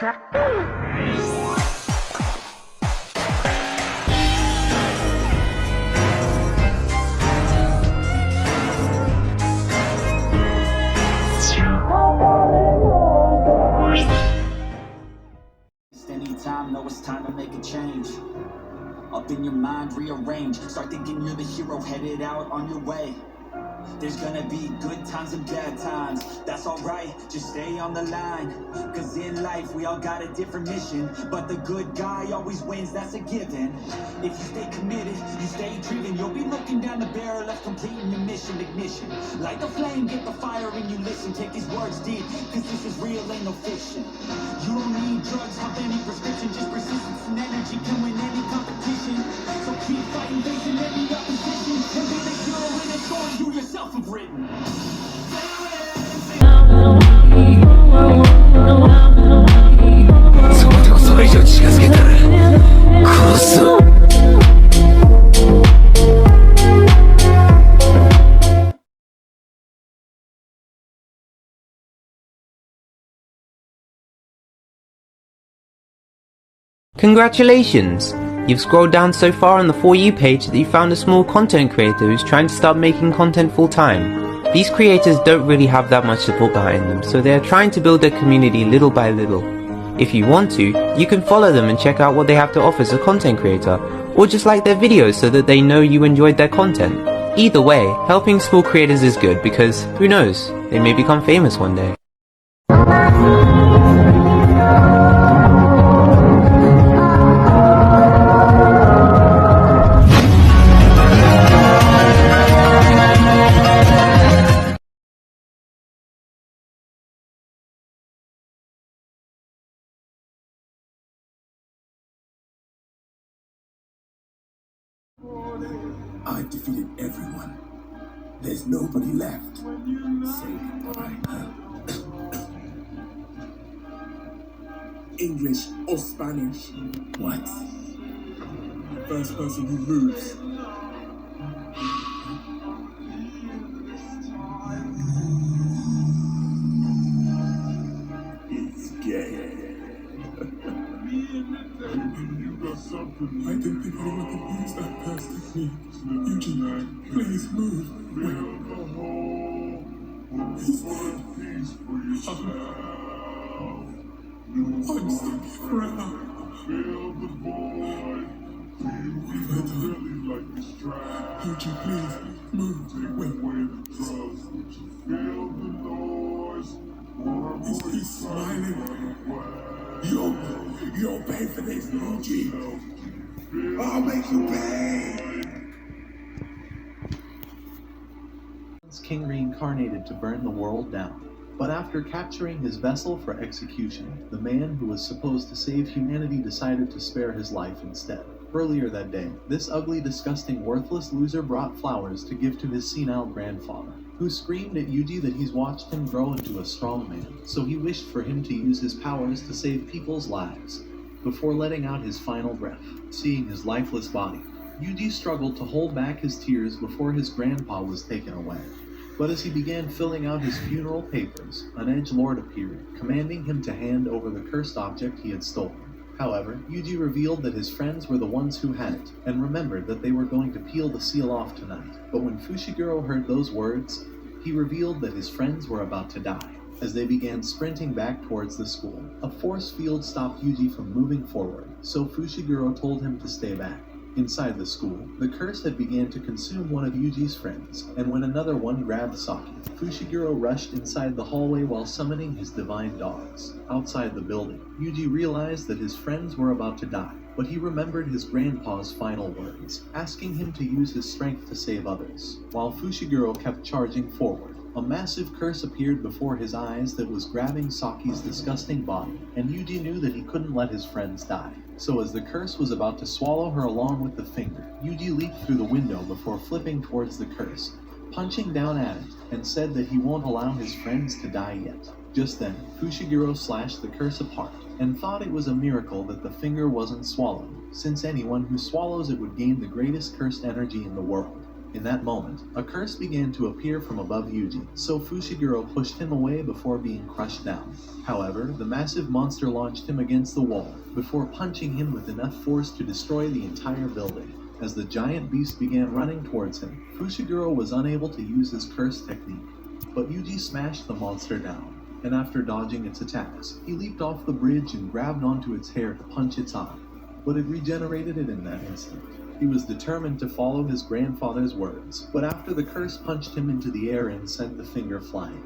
Anytime, know it's time to make a change. Up in your mind, rearrange. Start thinking you're the hero headed out on your way. There's gonna be good times and bad times. That's alright, just stay on the line. Cause in life we all got a different mission, but the good guy always wins, that's a given. If you stay committed, you stay driven, you'll be looking down the barrel of completing your mission. Ignition, light the flame, get the fire and you listen. Take these words deep, cause this is real, ain't no fiction. You don't need drugs, have any prescription. Just persistence and energy can win any competition. So keep fighting, facing any opposition, and be the hero in a story you yourself have written. Congratulations! You've scrolled down so far on the For You page that you found a small content creator who's trying to start making content full time. These creators don't really have that much support behind them, so they are trying to build their community little by little. If you want to, you can follow them and check out what they have to offer as a content creator, or just like their videos so that they know you enjoyed their content. Either way, helping small creators is good because, who knows, they may become famous one day. I defeated everyone. There's nobody left. Say goodbye. English or Spanish? What? First person who moves. It's gay. I didn't think anyone could use that past technique. Eugene, please move. He's dead. I'm stuck here forever. What have I done? Eugene, please move. Wait. He's smiling. You'll pay for this, Eugene. I'll make you pay. King reincarnated to burn the world down. But after capturing his vessel for execution, the man who was supposed to save humanity decided to spare his life instead. Earlier that day, this ugly, disgusting, worthless loser brought flowers to give to his senile grandfather, who screamed at Yuji that he's watched him grow into a strong man, so he wished for him to use his powers to save people's lives. Before letting out his final breath, seeing his lifeless body, Yuji struggled to hold back his tears before his grandpa was taken away. But as he began filling out his funeral papers, an edgelord appeared, commanding him to hand over the cursed object he had stolen. However, Yuji revealed that his friends were the ones who had it, and remembered that they were going to peel the seal off tonight. But when Fushiguro heard those words, he revealed that his friends were about to die. As they began sprinting back towards the school, a force field stopped Yuji from moving forward, so Fushiguro told him to stay back. Inside the school, the curse had began to consume one of Yuji's friends, and when another one grabbed Saki, Fushiguro rushed inside the hallway while summoning his divine dogs. Outside the building, Yuji realized that his friends were about to die, but he remembered his grandpa's final words, asking him to use his strength to save others. While Fushiguro kept charging forward, a massive curse appeared before his eyes that was grabbing Saki's disgusting body, and Yuji knew that he couldn't let his friends die. So as the curse was about to swallow her along with the finger, Yuji leaped through the window before flipping towards the curse, punching down at it, and said that he won't allow his friends to die yet. Just then, Fushiguro slashed the curse apart, and thought it was a miracle that the finger wasn't swallowed, since anyone who swallows it would gain the greatest cursed energy in the world. In that moment, a curse began to appear from above Yuji, so Fushiguro pushed him away before being crushed down. However, the massive monster launched him against the wall, before punching him with enough force to destroy the entire building. As the giant beast began running towards him, Fushiguro was unable to use his curse technique, but Yuji smashed the monster down, and after dodging its attacks, he leaped off the bridge and grabbed onto its hair to punch its eye, but it regenerated it in that instant. He was determined to follow his grandfather's words, but after the curse punched him into the air and sent the finger flying,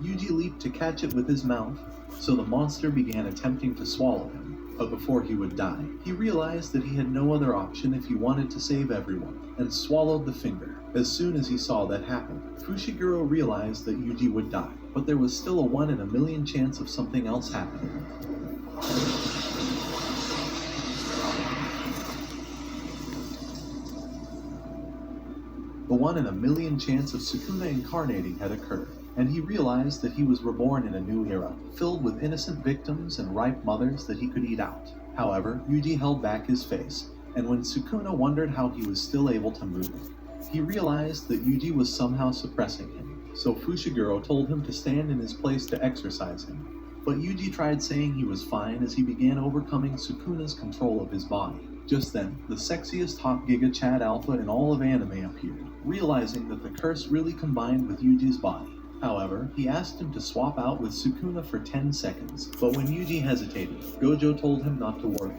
Yuji leaped to catch it with his mouth, so the monster began attempting to swallow him. But before he would die, he realized that he had no other option if he wanted to save everyone, and swallowed the finger. As soon as he saw that happen, Fushiguro realized that Yuji would die, but there was still a 1 in a million chance of something else happening. The 1 in a million chance of Sukuna incarnating had occurred, and he realized that he was reborn in a new era, filled with innocent victims and ripe mothers that he could eat out. However, Yuji held back his face, and when Sukuna wondered how he was still able to move, he realized that Yuji was somehow suppressing him, so Fushiguro told him to stand in his place to exorcise him. But Yuji tried saying he was fine as he began overcoming Sukuna's control of his body. Just then, the sexiest hot Giga Chad Alpha in all of anime appeared, realizing that the curse really combined with Yuji's body. However, he asked him to swap out with Sukuna for 10 seconds, but when Yuji hesitated, Gojo told him not to worry,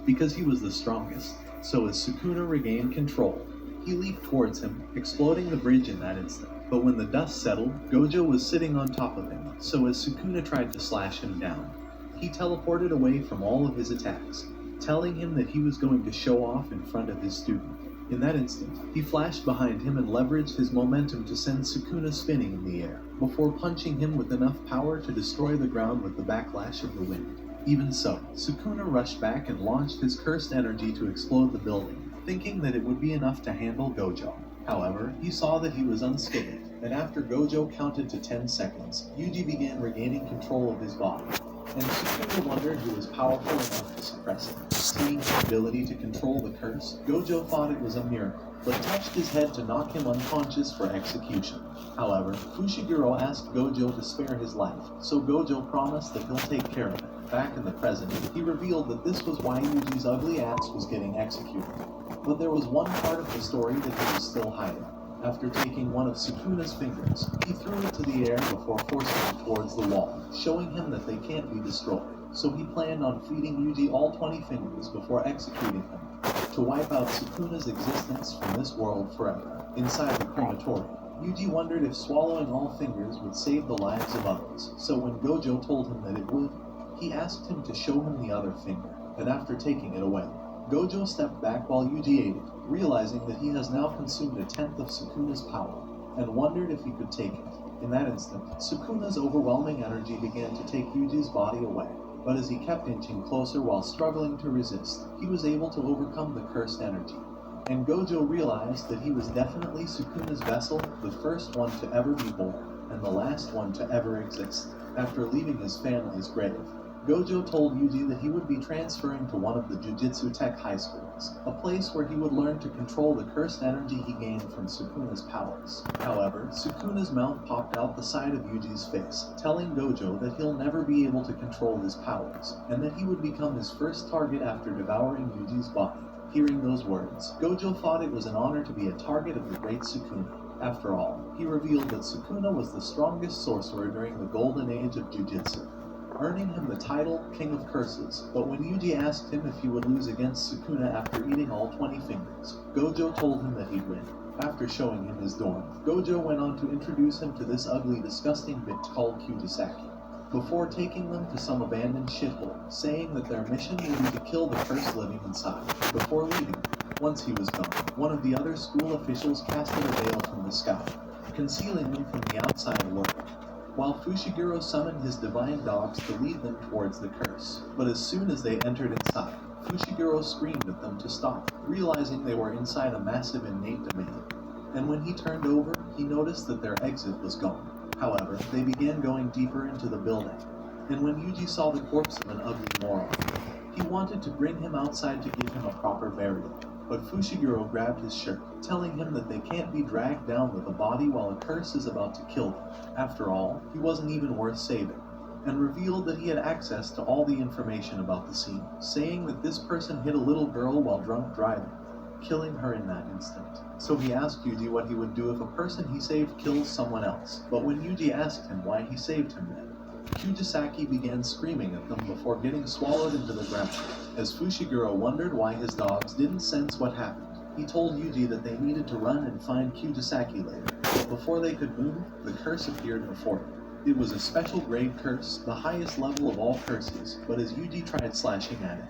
because he was the strongest. So as Sukuna regained control, he leaped towards him, exploding the bridge in that instant. But when the dust settled, Gojo was sitting on top of him, so as Sukuna tried to slash him down, he teleported away from all of his attacks, telling him that he was going to show off in front of his student. In that instant, he flashed behind him and leveraged his momentum to send Sukuna spinning in the air, before punching him with enough power to destroy the ground with the backlash of the wind. Even so, Sukuna rushed back and launched his cursed energy to explode the building, thinking that it would be enough to handle Gojo. However, he saw that he was unscathed, and after Gojo counted to 10 seconds, Yuji began regaining control of his body, and Sukuna wondered who was powerful enough to suppress it. Seeing his ability to control the curse, Gojo thought it was a miracle, but touched his head to knock him unconscious for execution. However, Fushiguro asked Gojo to spare his life, so Gojo promised that he'll take care of it. Back in the present, he revealed that this was why Yuji's ugly axe was getting executed. But there was one part of the story that he was still hiding. After taking one of Sukuna's fingers, he threw it to the air before forcing it towards the wall, showing him that they can't be destroyed. So he planned on feeding Yuji all 20 fingers before executing him, to wipe out Sukuna's existence from this world forever. Inside the crematorium, Yuji wondered if swallowing all fingers would save the lives of others, so when Gojo told him that it would, he asked him to show him the other finger, and after taking it away, Gojo stepped back while Yuji ate it, realizing that he has now consumed a tenth of Sukuna's power, and wondered if he could take it. In that instant, Sukuna's overwhelming energy began to take Yuji's body away, but as he kept inching closer while struggling to resist, he was able to overcome the cursed energy. And Gojo realized that he was definitely Sukuna's vessel, the first one to ever be born, and the last one to ever exist. After leaving his family's grave, Gojo told Yuji that he would be transferring to one of the Jujutsu Tech high schools, a place where he would learn to control the cursed energy he gained from Sukuna's powers. However, Sukuna's mouth popped out the side of Yuji's face, telling Gojo that he'll never be able to control his powers, and that he would become his first target after devouring Yuji's body. Hearing those words, Gojo thought it was an honor to be a target of the great Sukuna. After all, he revealed that Sukuna was the strongest sorcerer during the golden age of Jujutsu, earning him the title King of Curses. But when Yuji asked him if he would lose against Sukuna after eating all 20 fingers, Gojo told him that he'd win. After showing him his dorm, Gojo went on to introduce him to this ugly, disgusting bitch called Kujisaki, before taking them to some abandoned shithole, saying that their mission would be to kill the cursed living inside. Before leaving, once he was gone, one of the other school officials casted a veil from the sky, concealing him from the outside world, while Fushiguro summoned his divine dogs to lead them towards the curse. But as soon as they entered inside, Fushiguro screamed at them to stop, realizing they were inside a massive innate domain. And when he turned over, he noticed that their exit was gone. However, they began going deeper into the building, and when Yuji saw the corpse of an ugly moron, he wanted to bring him outside to give him a proper burial. but Fushiguro grabbed his shirt, telling him that they can't be dragged down with a body while a curse is about to kill them. After all, he wasn't even worth saving, and revealed that he had access to all the information about the scene, saying that this person hit a little girl while drunk driving, killing her in that instant. So he asked Yuji what he would do if a person he saved kills someone else, but when Yuji asked him why he saved him then, Kyujisaki began screaming at them before getting swallowed into the ground. As Fushiguro wondered why his dogs didn't sense what happened, he told Yuji that they needed to run and find Kyujisaki later. But before they could move, the curse appeared before them. It was a special grade curse, the highest level of all curses, but as Yuji tried slashing at it,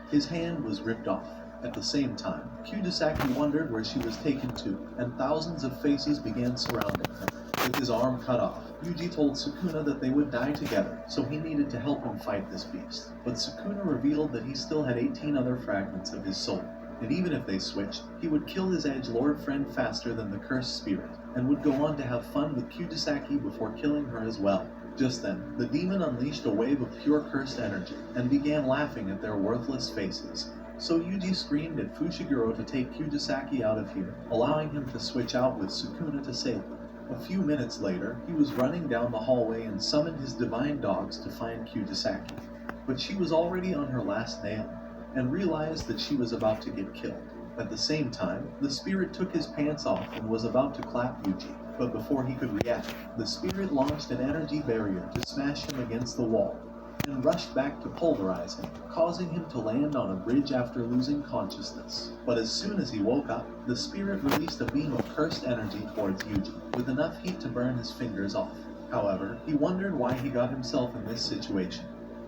his hand was ripped off. At the same time, Kyujisaki wondered where she was taken to, and thousands of faces began surrounding her. With his arm cut off, Yuji told Sukuna that they would die together, so he needed to help him fight this beast. But Sukuna revealed that he still had 18 other fragments of his soul, and even if they switched, he would kill his edgelord friend faster than the cursed spirit, and would go on to have fun with Kyujisaki before killing her as well. Just then, the demon unleashed a wave of pure cursed energy, and began laughing at their worthless faces. So Yuji screamed at Fushiguro to take Kyujisaki out of here, allowing him to switch out with Sukuna to save them. A few minutes later, he was running down the hallway and summoned his divine dogs to find Kyujisaki. But she was already on her last nail, and realized that she was about to get killed. At the same time, the spirit took his pants off and was about to clap Yuji. But before he could react, the spirit launched an energy barrier to smash him against the wall, and rushed back to pulverize him, causing him to land on a bridge after losing consciousness. But as soon as he woke up, the spirit released a beam of cursed energy towards Yuji, with enough heat to burn his fingers off. However, he wondered why he got himself in this situation,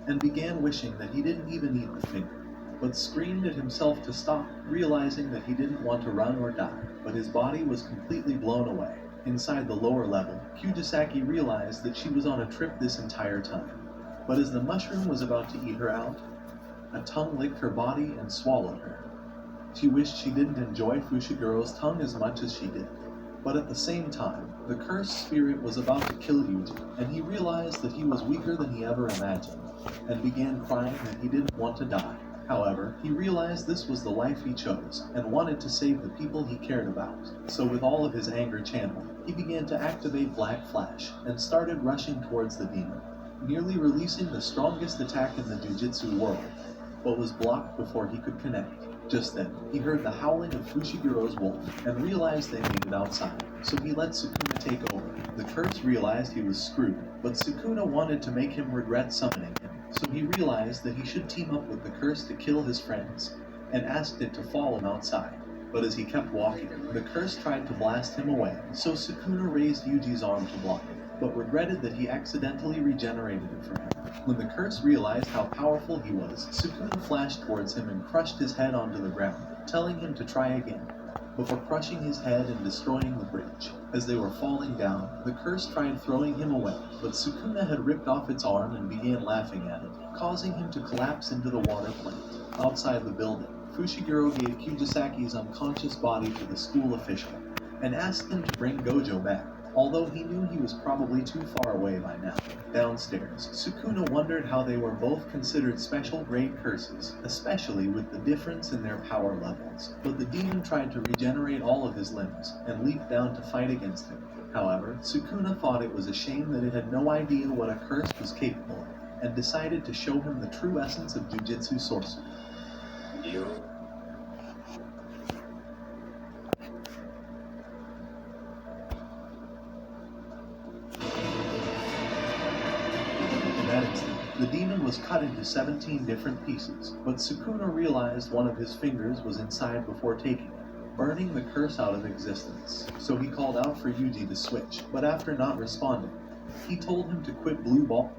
and began wishing that he didn't even need the finger, but screamed at himself to stop, realizing that he didn't want to run or die, but his body was completely blown away. Inside the lower level, Kyujisaki realized that she was on a trip this entire time. But as the mushroom was about to eat her out, a tongue licked her body and swallowed her. She wished she didn't enjoy Fushiguro's tongue as much as she did. But at the same time, the cursed spirit was about to kill Yuji, and he realized that he was weaker than he ever imagined, and began crying that he didn't want to die. However, he realized this was the life he chose, and wanted to save the people he cared about. So with all of his anger channeled, he began to activate Black Flash, and started rushing towards the demon, nearly releasing the strongest attack in the Jujutsu world, but was blocked before he could connect. Just then, he heard the howling of Fushiguro's wolf, and realized they made it outside, so he let Sukuna take over. The curse realized he was screwed, but Sukuna wanted to make him regret summoning him, so he realized that he should team up with the curse to kill his friends, and asked it to follow him outside. But as he kept walking, the curse tried to blast him away, so Sukuna raised Yuji's arm to block it, but regretted that he accidentally regenerated it for him. When the curse realized how powerful he was, Sukuna flashed towards him and crushed his head onto the ground, telling him to try again, before crushing his head and destroying the bridge. As they were falling down, the curse tried throwing him away, but Sukuna had ripped off its arm and began laughing at it, causing him to collapse into the water plant. Outside the building, Fushiguro gave Kyujisaki's unconscious body to the school official, and asked him to bring Gojo back, although he knew he was probably too far away by now. Downstairs, Sukuna wondered how they were both considered special grade curses, especially with the difference in their power levels. But the demon tried to regenerate all of his limbs, and leaped down to fight against him. However, Sukuna thought it was a shame that it had no idea what a curse was capable of, and decided to show him the true essence of Jujutsu sorcery. You? In that instant, the demon was cut into 17 different pieces, but Sukuna realized one of his fingers was inside before taking it, burning the curse out of existence. So he called out for Yuji to switch, but after not responding, he told him to quit blue ball.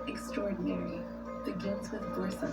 Extraordinary begins with Gorsa.